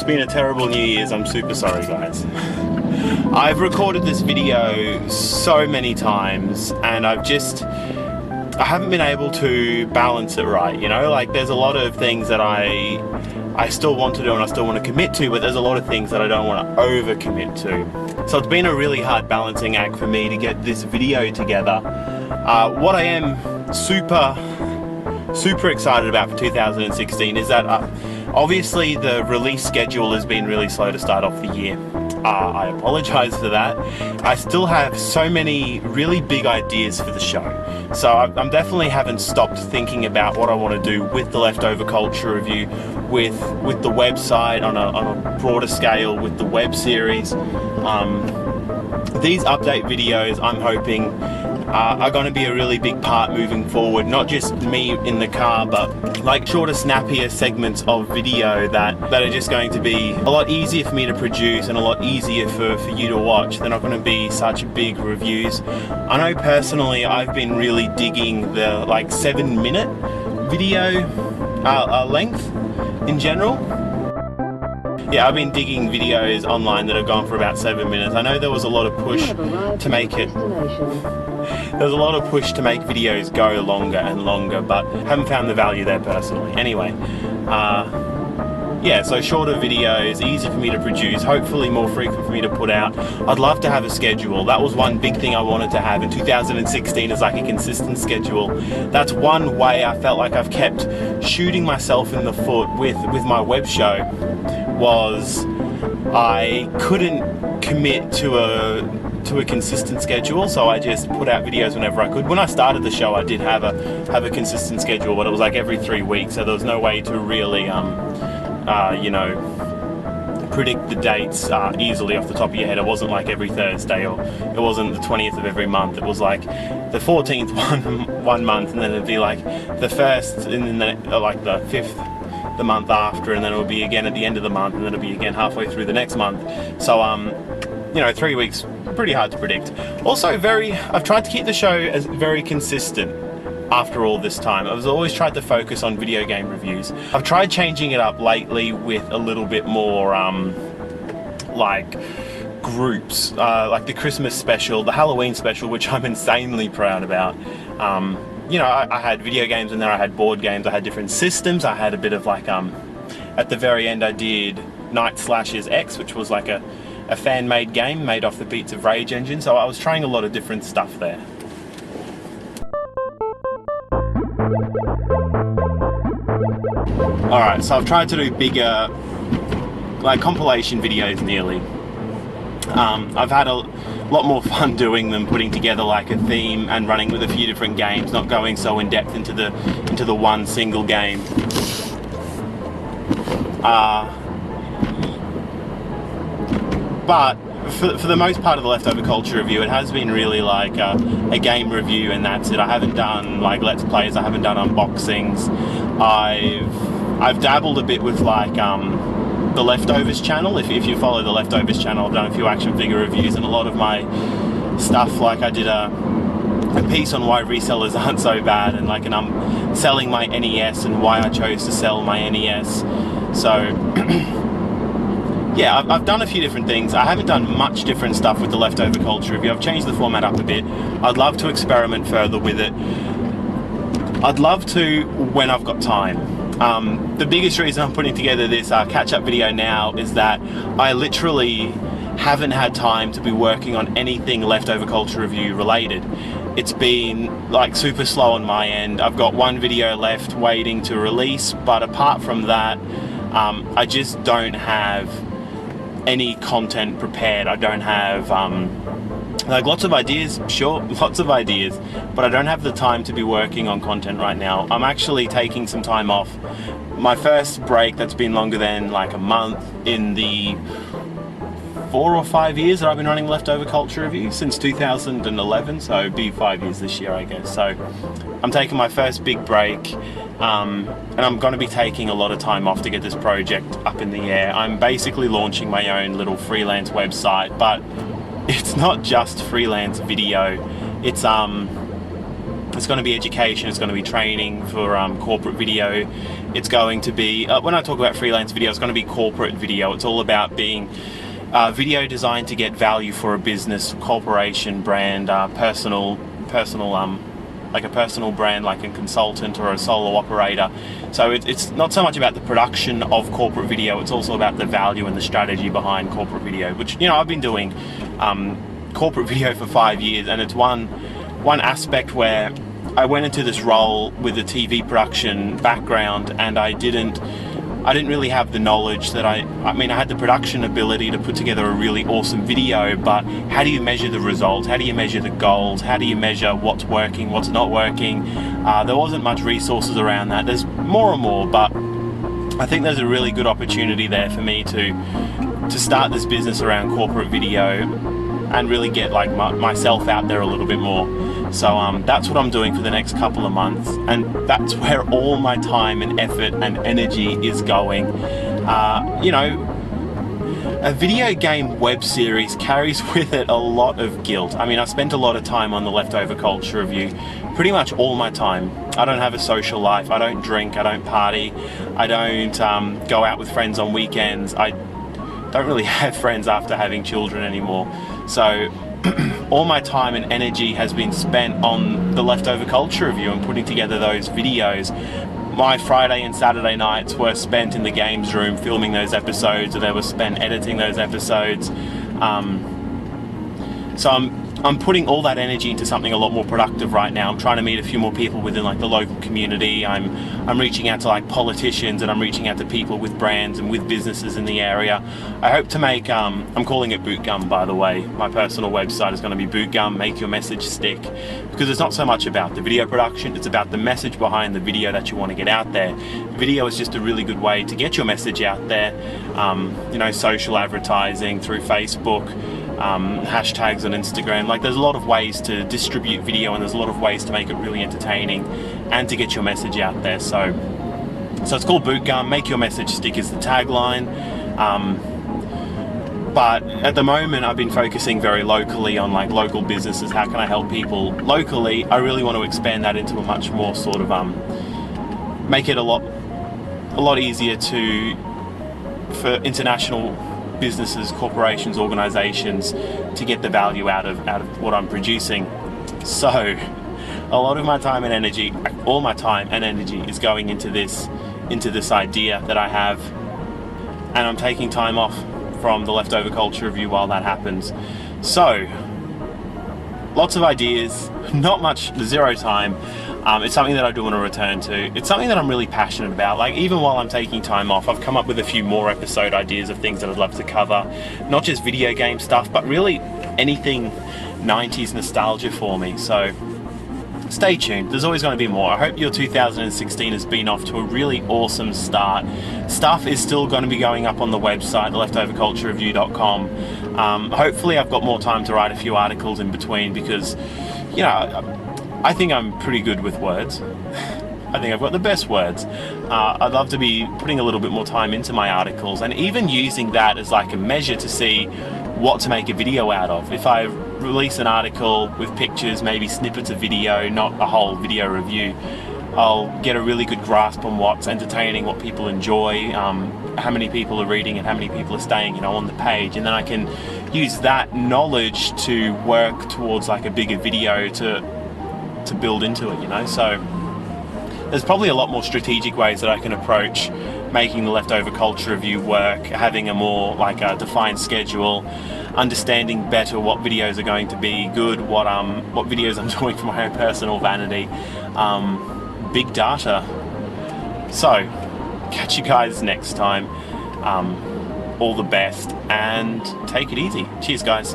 been a terrible New Year's. I'm super sorry, guys. I've recorded this video so many times and I haven't been able to balance it right, you know? Like, there's a lot of things that I still want to do and I still want to commit to, but there's a lot of things that I don't want to overcommit to. So it's been a really hard balancing act for me to get this video together. What I am super excited about for 2016 is that obviously the release schedule has been really slow to start off the year. I apologize for that. I still have so many really big ideas for the show. So I'm definitely haven't stopped thinking about what I want to do with the Leftover Culture Review, with the website on a broader scale, with the web series. These update videos, I'm hoping, are going to be a really big part moving forward. Not just me in the car, but like shorter, snappier segments of video that are just going to be a lot easier for me to produce and a lot easier for you to watch. They're not going to be such big reviews. I know personally I've been really digging the like 7-minute video length in general. Yeah, I've been digging videos online that have gone for about 7 minutes. I know there was a lot of push to make it. There's a lot of push to make videos go longer and longer, but haven't found the value there personally. Anyway, yeah, so shorter videos, easy for me to produce, hopefully more frequent for me to put out. I'd love to have a schedule. That was one big thing I wanted to have in 2016, is like a consistent schedule. That's one way I felt like I've kept shooting myself in the foot with my web show, was I couldn't commit to a consistent schedule, so I just put out videos whenever I could. When I started the show, I did have a consistent schedule, but it was like every 3 weeks, so there was no way to really you know, predict the dates easily off the top of your head. It wasn't like every Thursday, or it wasn't the 20th of every month. It was like the 14th one month, and then it'd be like the 1st, and then like the 5th the month after, and then it would be again at the end of the month, and then it'll be again halfway through the next month. So you know, 3 weeks, pretty hard to predict. Also I've tried to keep the show as very consistent after all this time. I've always tried to focus on video game reviews. I've tried changing it up lately with a little bit more like groups, like the Christmas special, the Halloween special, which I'm insanely proud about. You know, I had video games in there, I had board games, I had different systems, I had a bit of like, at the very end I did Night Slashers X, which was like a fan-made game made off the Beats of Rage engine, so I was trying a lot of different stuff there. Alright, so I've tried to do bigger, like compilation videos nearly. I've had a lot more fun doing them, putting together like a theme and running with a few different games, not going so in depth into the one single game. But for the most part of the Leftover Culture Review, it has been really like a game review, and that's it. I haven't done like Let's Plays, I haven't done unboxings. I've dabbled a bit with like the Leftovers channel. If you follow the Leftovers channel, I've done a few action figure reviews, and a lot of my stuff, like I did a piece on why resellers aren't so bad, and like I'm selling my NES and why I chose to sell my NES. So yeah, I've done a few different things. I haven't done much different stuff with the Leftover Culture Review. I've changed the format up a bit. I'd love to experiment further with it. I'd love to when I've got time. The biggest reason I'm putting together this catch-up video now is that I literally haven't had time to be working on anything Leftover Culture Review related. It's been like super slow on my end. I've got one video left waiting to release, but apart from that, I just don't have any content prepared. I don't have like lots of ideas, sure, lots of ideas, but I don't have the time to be working on content right now. I'm actually taking some time off. My first break that's been longer than like a month in the 4 or 5 years that I've been running Leftover Culture Review, since 2011, so it'd be 5 years this year, I guess. So I'm taking my first big break, and I'm going to be taking a lot of time off to get this project up in the air. I'm basically launching my own little freelance website, but it's not just freelance video. It's It's going to be education, it's going to be training for corporate video. It's going to be, when I talk about freelance video, it's going to be corporate video. It's all about being video designed to get value for a business, corporation, brand, personal, like a personal brand, like a consultant or a solo operator. So it's not so much about the production of corporate video, it's also about the value and the strategy behind corporate video, which, you know, I've been doing corporate video for 5 years, and it's one aspect where I went into this role with a TV production background, and I didn't really have the knowledge that I mean, I had the production ability to put together a really awesome video, but how do you measure the results? How do you measure the goals? How do you measure what's working, what's not working? There wasn't much resources around that. There's more and more, but I think there's a really good opportunity there for me to start this business around corporate video and really get like myself out there a little bit more. So that's what I'm doing for the next couple of months, and that's where all my time and effort and energy is going. You know, a video game web series carries with it a lot of guilt. I mean, I spent a lot of time on the Leftover Culture Review, pretty much all my time. I don't have a social life, I don't drink, I don't party, I don't go out with friends on weekends. I don't really have friends after having children anymore. So all my time and energy has been spent on the Leftover Culture Review and putting together those videos. My Friday and Saturday nights were spent in the games room filming those episodes, or they were spent editing those episodes. So I'm putting all that energy into something a lot more productive right now. I'm trying to meet a few more people within like the local community. I'm reaching out to like politicians, and I'm reaching out to people with brands and with businesses in the area. I hope to make, I'm calling it Bootgum, by the way. My personal website is going to be Bootgum, Make Your Message Stick, because it's not so much about the video production, it's about the message behind the video that you want to get out there. Video is just a really good way to get your message out there. You know, social advertising through Facebook, hashtags on Instagram. Like, there's a lot of ways to distribute video, and there's a lot of ways to make it really entertaining and to get your message out there. So it's called Bootgum, Make Your Message Stick is the tagline. But at the moment I've been focusing very locally on like local businesses. How can I help people locally? I really want to expand that into a much more sort of make it a lot easier for international businesses, corporations, organizations to get the value out of what I'm producing. So a lot of my time and energy, all my time and energy is going into this idea that I have, and I'm taking time off from the Leftover Culture Review while that happens. So lots of ideas, not much, zero time. It's something that I do want to return to. It's something that I'm really passionate about. Like, even while I'm taking time off, I've come up with a few more episode ideas of things that I'd love to cover. Not just video game stuff, but really anything 90s nostalgia for me. So stay tuned, there's always going to be more. I hope your 2016 has been off to a really awesome start. Stuff is still going to be going up on the website, leftoverculturereview.com. Hopefully I've got more time to write a few articles in between, because, you know, I think I'm pretty good with words. I think I've got the best words. I'd love to be putting a little bit more time into my articles, and even using that as like a measure to see what to make a video out of. If I release an article with pictures, maybe snippets of video, not a whole video review, I'll get a really good grasp on what's entertaining, what people enjoy, how many people are reading and how many people are staying, you know, on the page, and then I can use that knowledge to work towards like a bigger video to build into it, you know. So there's probably a lot more strategic ways that I can approach making the Leftover Culture Review work, having a more like a defined schedule, understanding better what videos are going to be good, what videos I'm doing for my own personal vanity, big data. So catch you guys next time. All the best, and take it easy. Cheers, guys.